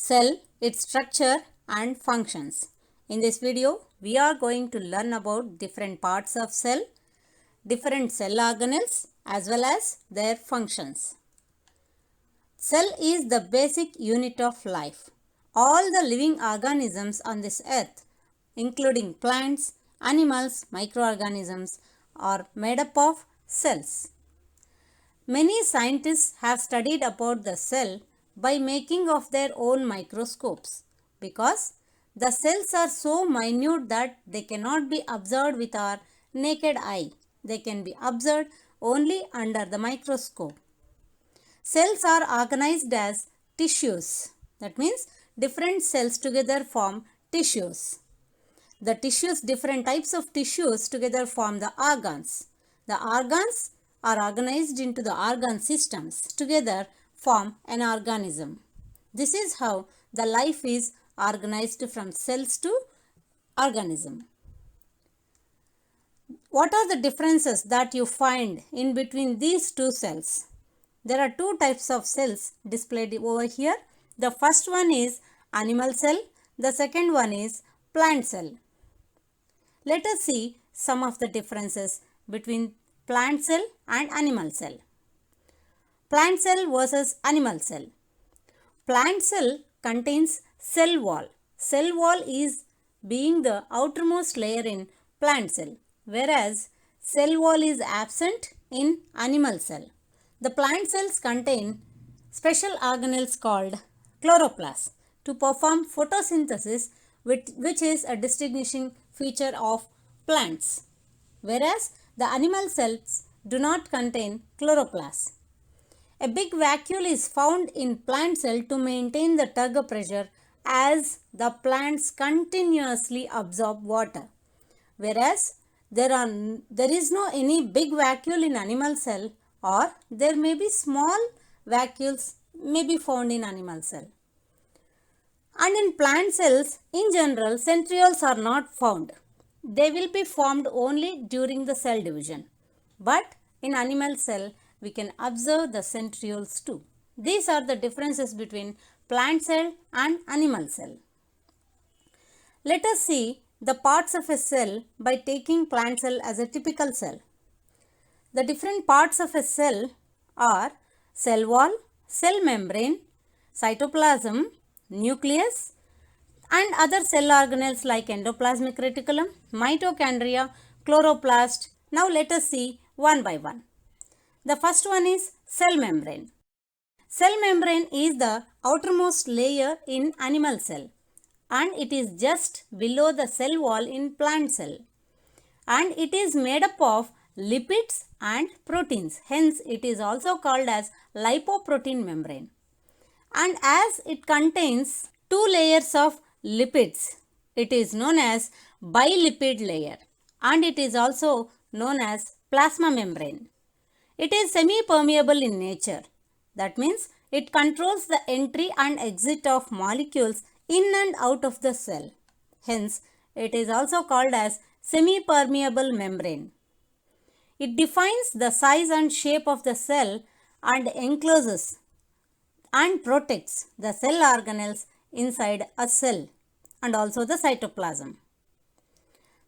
Cell, its structure and functions. In this video, we are going to learn about different parts of cell, different cell organelles as well as their functions. Cell is the basic unit of life. All the living organisms on this earth, including plants, animals, microorganisms, are made up of cells. Many scientists have studied about the cell by making of their own microscopes because the cells are so minute that they cannot be observed with our naked eye. They can be observed only under the microscope. Cells are organized as tissues. That means different cells together form tissues. The tissues, different types of tissues together form the organs. The organs are organized into the organ systems. Together form an organism. This is how the life is organized from cells to organism. What are the differences that you find in between these two cells? There are two types of cells displayed over here. The first one is animal cell. The second one is plant cell. Let us see some of the differences between plant cell and animal cell. Plant cell versus animal cell. Plant cell contains cell wall. Cell wall is being the outermost layer in plant cell, whereas cell wall is absent in animal cell. The plant cells contain special organelles called chloroplasts to perform photosynthesis, which is a distinguishing feature of plants, whereas the animal cells do not contain chloroplasts. A big vacuole is found in plant cell to maintain the turgor pressure as the plants continuously absorb water, whereas there is no any big vacuole in animal cell, or there may be small vacuoles may be found in animal cell. And in plant cells, in general, centrioles are not found. They will be formed only during the cell division. But in animal cell, we can observe the centrioles too. These are the differences between plant cell and animal cell. Let us see the parts of a cell by taking plant cell as a typical cell. The different parts of a cell are cell wall, cell membrane, cytoplasm, nucleus, and other cell organelles like endoplasmic reticulum, mitochondria, chloroplast. Now let us see one by one. The first one is cell membrane. Cell membrane is the outermost layer in animal cell, and it is just below the cell wall in plant cell, and it is made up of lipids and proteins. Hence it is also called as lipoprotein membrane. And as it contains two layers of lipids, it is known as bilipid layer, and it is also known as plasma membrane. It is semi-permeable in nature. That means it controls the entry and exit of molecules in and out of the cell. Hence, it is also called as semi-permeable membrane. It defines the size and shape of the cell and encloses and protects the cell organelles inside a cell and also the cytoplasm.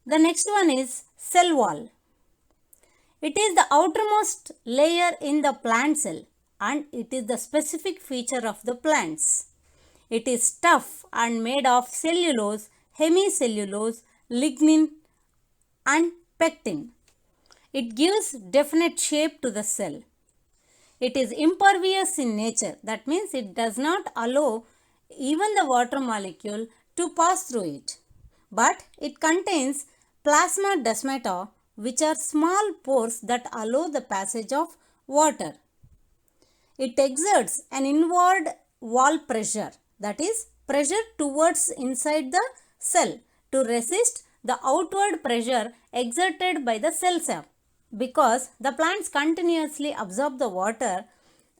The next one is cell wall. It is the outermost layer in the plant cell, and it is the specific feature of the plants. It is tough and made of cellulose, hemicellulose, lignin and pectin. It gives definite shape to the cell. It is impervious in nature. That means it does not allow even the water molecule to pass through it. But it contains plasma which are small pores that allow the passage of water. It exerts an inward wall pressure, that is pressure towards inside the cell to resist the outward pressure exerted by the cell sap. Because the plants continuously absorb the water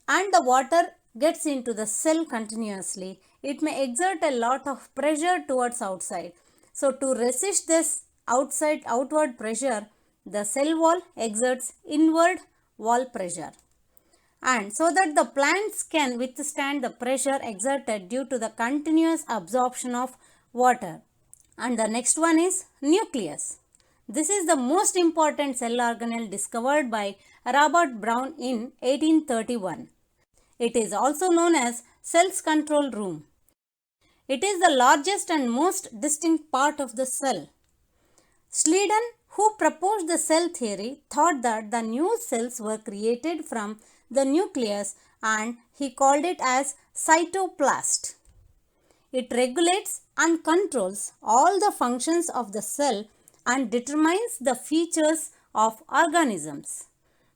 and the water gets into the cell continuously, it may exert a lot of pressure towards outside. So to resist this outward pressure, the cell wall exerts inward wall pressure. and so that the plants can withstand the pressure exerted due to the continuous absorption of water. And the next one is nucleus. This is the most important cell organelle discovered by Robert Brown in 1831. It is also known as cell's control room. It is the largest and most distinct part of the cell. Schleiden, who proposed the cell theory, thought that the new cells were created from the nucleus and he called it as cytoplast. It regulates and controls all the functions of the cell and determines the features of organisms.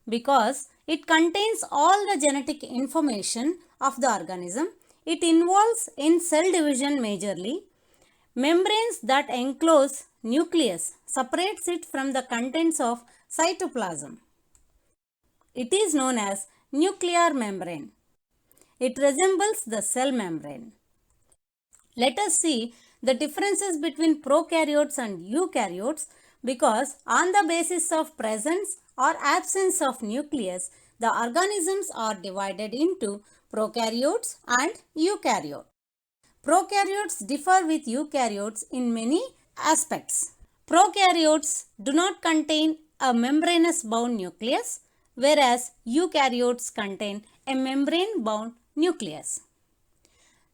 Because it contains all the genetic information of the organism, it involves in cell division majorly. Membranes that enclose nucleus separates it from the contents of cytoplasm. It is known as nuclear membrane. It resembles the cell membrane. Let us see the differences between prokaryotes and eukaryotes, because on the basis of presence or absence of nucleus, the organisms are divided into prokaryotes and eukaryotes. Prokaryotes differ with eukaryotes in many aspects. Prokaryotes do not contain a membranous bound nucleus, whereas eukaryotes contain a membrane bound nucleus.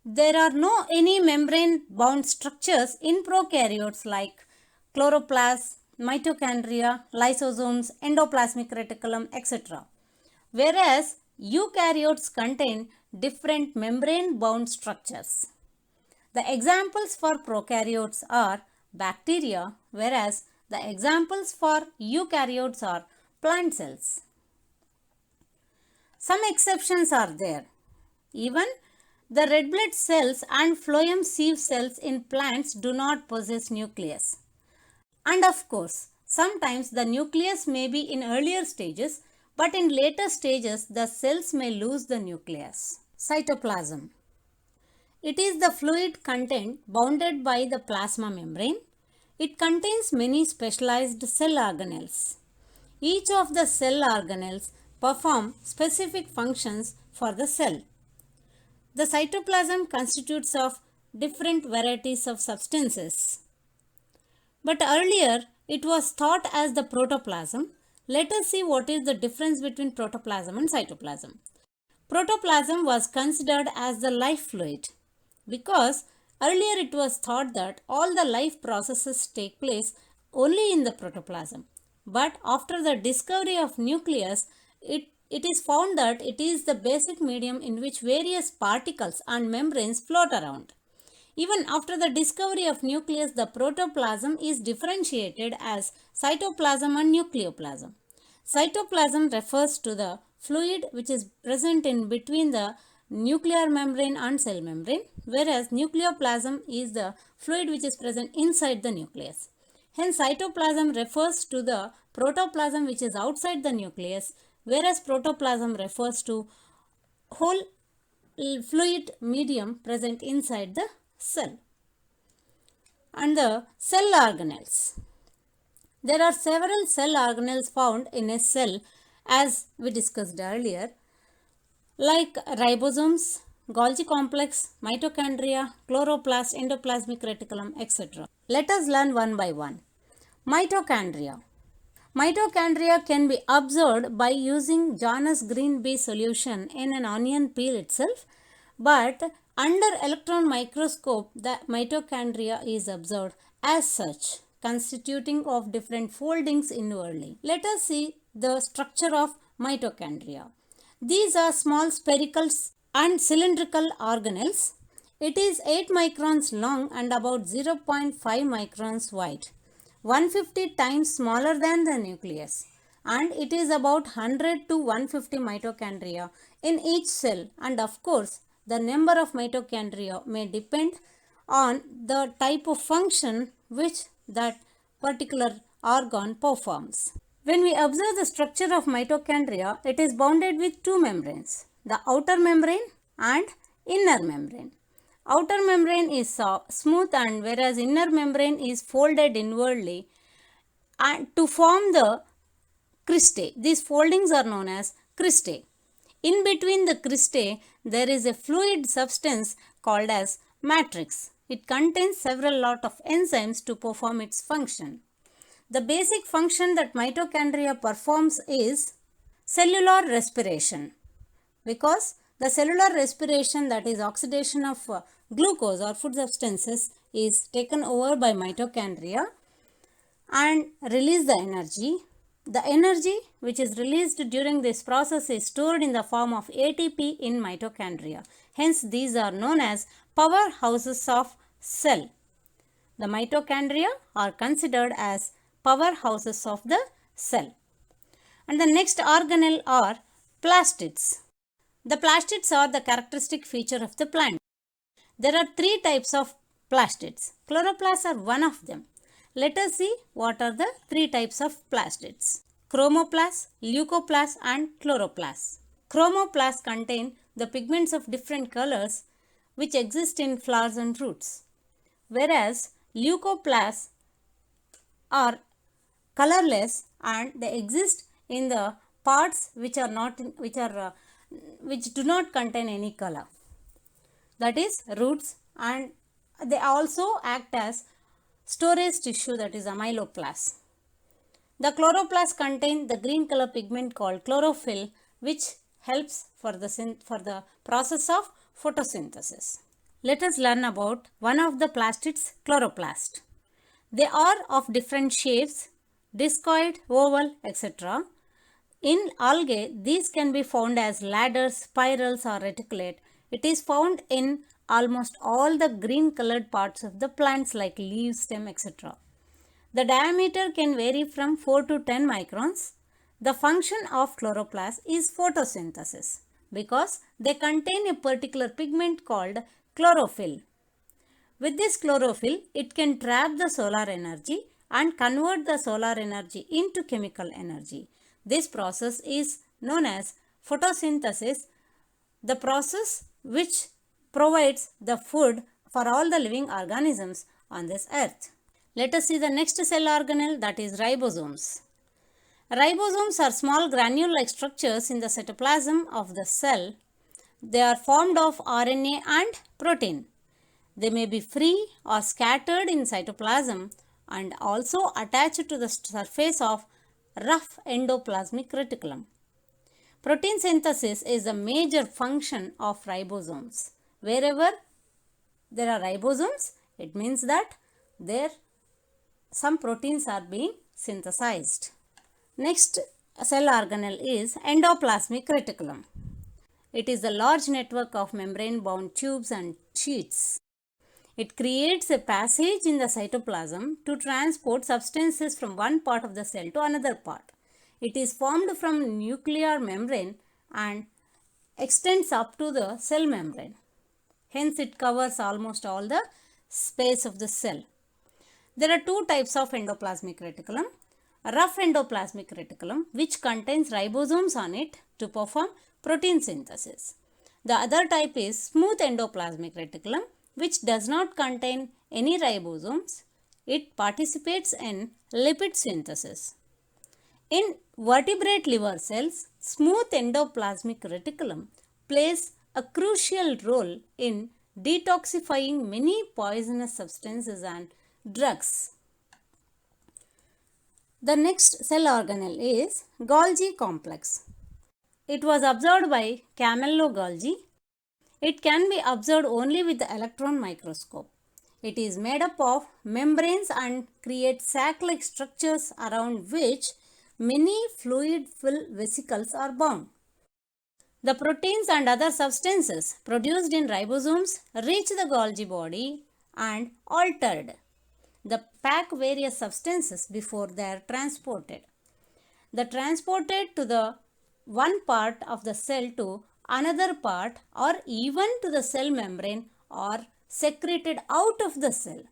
There are no any membrane bound structures in prokaryotes like chloroplasts, mitochondria, lysosomes, endoplasmic reticulum, etc. Whereas eukaryotes contain different membrane bound structures. The examples for prokaryotes are bacteria, whereas the examples for eukaryotes are plant cells. Some exceptions are there. Even the red blood cells and phloem sieve cells in plants do not possess nucleus. And of course, sometimes the nucleus may be in earlier stages, but in later stages the cells may lose the nucleus. Cytoplasm. It is the fluid content bounded by the plasma membrane. It contains many specialized cell organelles. Each of the cell organelles perform specific functions for the cell. The cytoplasm constitutes of different varieties of substances. But earlier it was thought as the protoplasm. Let us see what is the difference between protoplasm and cytoplasm. Protoplasm was considered as the life fluid, because earlier it was thought that all the life processes take place only in the protoplasm. But after the discovery of nucleus, it is found that it is the basic medium in which various particles and membranes float around. Even after the discovery of nucleus, the protoplasm is differentiated as cytoplasm and nucleoplasm. Cytoplasm refers to the fluid which is present in between the nuclear membrane and cell membrane, whereas nucleoplasm is the fluid which is present inside the nucleus. Hence, cytoplasm refers to the protoplasm which is outside the nucleus, whereas protoplasm refers to whole fluid medium present inside the cell. And the cell organelles. There are several cell organelles found in a cell, as we discussed earlier, like ribosomes, Golgi complex, mitochondria, chloroplast, endoplasmic reticulum, etc. Let us learn one by one. Mitochondria. Mitochondria can be observed by using Janus green bee solution in an onion peel itself, but under electron microscope the mitochondria is observed as such, constituting of different foldings inwardly. Let us see the structure of mitochondria. These are small spherical and cylindrical organelles. It is 8 microns long and about 0.5 microns wide, 150 times smaller than the nucleus, and it is about 100 to 150 mitochondria in each cell, and of course the number of mitochondria may depend on the type of function which that particular organ performs. When we observe the structure of mitochondria, it is bounded with two membranes, the outer membrane and inner membrane. Outer membrane is smooth, and whereas inner membrane is folded inwardly and to form the cristae. These foldings are known as cristae. In between the cristae, there is a fluid substance called as matrix. It contains several lot of enzymes to perform its function. The basic function that mitochondria performs is cellular respiration, because the cellular respiration, that is oxidation of glucose or food substances, is taken over by mitochondria and release the energy. The energy which is released during this process is stored in the form of ATP in mitochondria. Hence, these are known as powerhouses of cell. The mitochondria are considered as powerhouses of the cell. And the next organelle are plastids. The plastids are the characteristic feature of the plant. There are three types of plastids. Chloroplasts are one of them. Let us see what are the three types of plastids. Chromoplasts, leucoplasts and chloroplasts. Chromoplasts contain the pigments of different colors which exist in flowers and roots, whereas leucoplasts are colorless and they exist in the parts which do not contain any color, that is roots, and they also act as storage tissue, that is amyloplasts. The chloroplasts contain the green color pigment called chlorophyll, which helps for the process of photosynthesis. Let us learn about one of the plastids, chloroplast. They are of different shapes, discoid, oval, etc. In algae, these can be found as ladders, spirals or reticulate. It is found in almost all the green colored parts of the plants like leaves, stem, etc. The diameter can vary from 4 to 10 microns. The function of chloroplast is photosynthesis because they contain a particular pigment called chlorophyll. With this chlorophyll, it can trap the solar energy and convert the solar energy into chemical energy. This process is known as photosynthesis, the process which provides the food for all the living organisms on this earth. Let us see the next cell organelle, that is ribosomes. Ribosomes are small granule-like structures in the cytoplasm of the cell. They are formed of RNA and protein. They may be free or scattered in cytoplasm and also attached to the surface of rough endoplasmic reticulum. Protein synthesis is a major function of ribosomes. Wherever there are ribosomes, it means that some proteins are being synthesized. Next cell organelle is endoplasmic reticulum. It is a large network of membrane-bound tubes and sheets. It creates a passage in the cytoplasm to transport substances from one part of the cell to another part. It is formed from nuclear membrane and extends up to the cell membrane. Hence, it covers almost all the space of the cell. There are two types of endoplasmic reticulum. Rough endoplasmic reticulum, which contains ribosomes on it to perform protein synthesis. The other type is smooth endoplasmic reticulum, which does not contain any ribosomes. It participates in lipid synthesis. In vertebrate liver cells, smooth endoplasmic reticulum plays a crucial role in detoxifying many poisonous substances and drugs. The next cell organelle is Golgi complex. It was observed by Camillo Golgi. It can be observed only with the electron microscope. It is made up of membranes and creates sac-like structures around which many fluid-filled vesicles are bound. The proteins and other substances produced in ribosomes reach the Golgi body and altered. The pack various substances before they are transported. The transported to the one part of the cell to another part or even to the cell membrane or secreted out of the cell.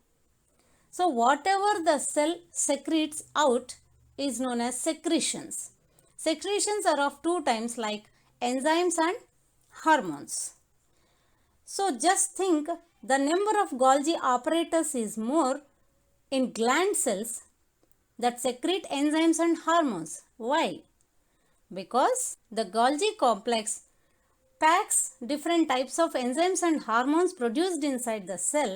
So whatever the cell secretes out is known as secretions. Secretions are of two types like enzymes and hormones. So just think, the number of Golgi apparatus is more in gland cells that secrete enzymes and hormones. Why? Because the Golgi complex packs different types of enzymes and hormones produced inside the cell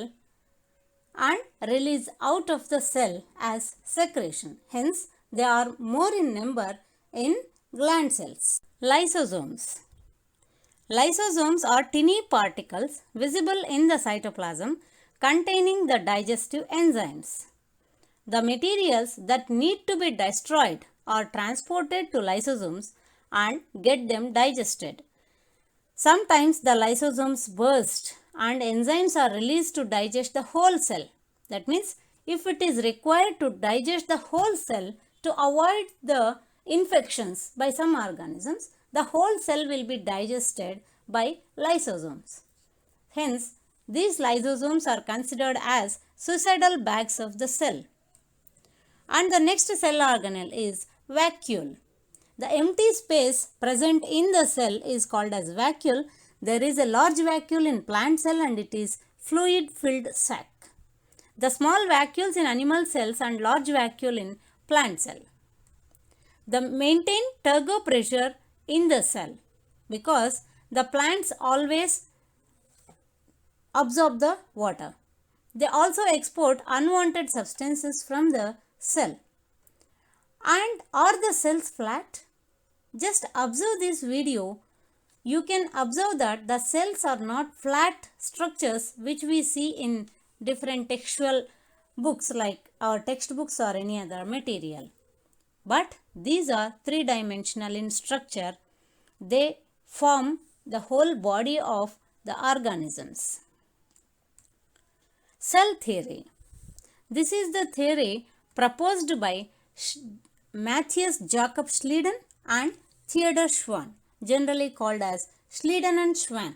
and released out of the cell as secretion. Hence, they are more in number in gland cells. Lysosomes. Lysosomes are tiny particles visible in the cytoplasm containing the digestive enzymes. The materials that need to be destroyed are transported to lysosomes and get them digested. Sometimes the lysosomes burst and enzymes are released to digest the whole cell. That means if it is required to digest the whole cell to avoid the infections by some organisms, the whole cell will be digested by lysosomes. Hence, these lysosomes are considered as suicidal bags of the cell. And the next cell organelle is vacuole. The empty space present in the cell is called as vacuole. There is a large vacuole in plant cell and it is fluid filled sac. The small vacuoles in animal cells and large vacuole in plant cell. The maintain turgor pressure in the cell because the plants always absorb the water. They also export unwanted substances from the cell. And are the cells flat? Just observe this video. You can observe that the cells are not flat structures which we see in different textual books like our textbooks or any other material. But these are three-dimensional in structure. They form the whole body of the organisms. Cell theory. This is the theory proposed by Matthias Jakob Schleiden and Theodor Schwann, generally called as Schleiden and Schwann.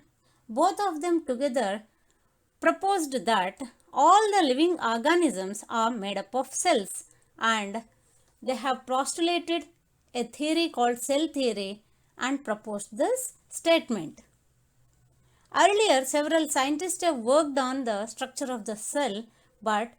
Both of them together proposed that all the living organisms are made up of cells, and they have postulated a theory called cell theory and proposed this statement. Earlier, several scientists have worked on the structure of the cell, but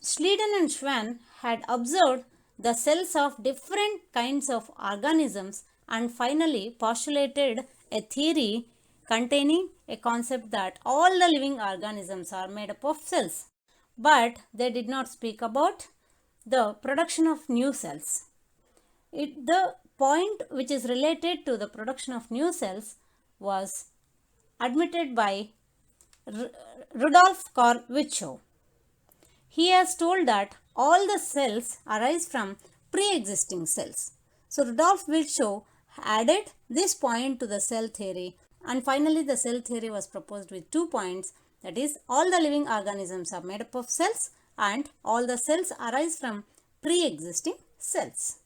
Schleiden and Schwann had observed the cells of different kinds of organisms and finally postulated a theory containing a concept that all the living organisms are made up of cells. But they did not speak about the production of new cells. The point which is related to the production of new cells was admitted by Rudolf Carl Virchow. He has told that all the cells arise from pre-existing cells. So Rudolf Virchow added this point to the cell theory, and finally the cell theory was proposed with 2 points, that is, all the living organisms are made up of cells and all the cells arise from pre-existing cells.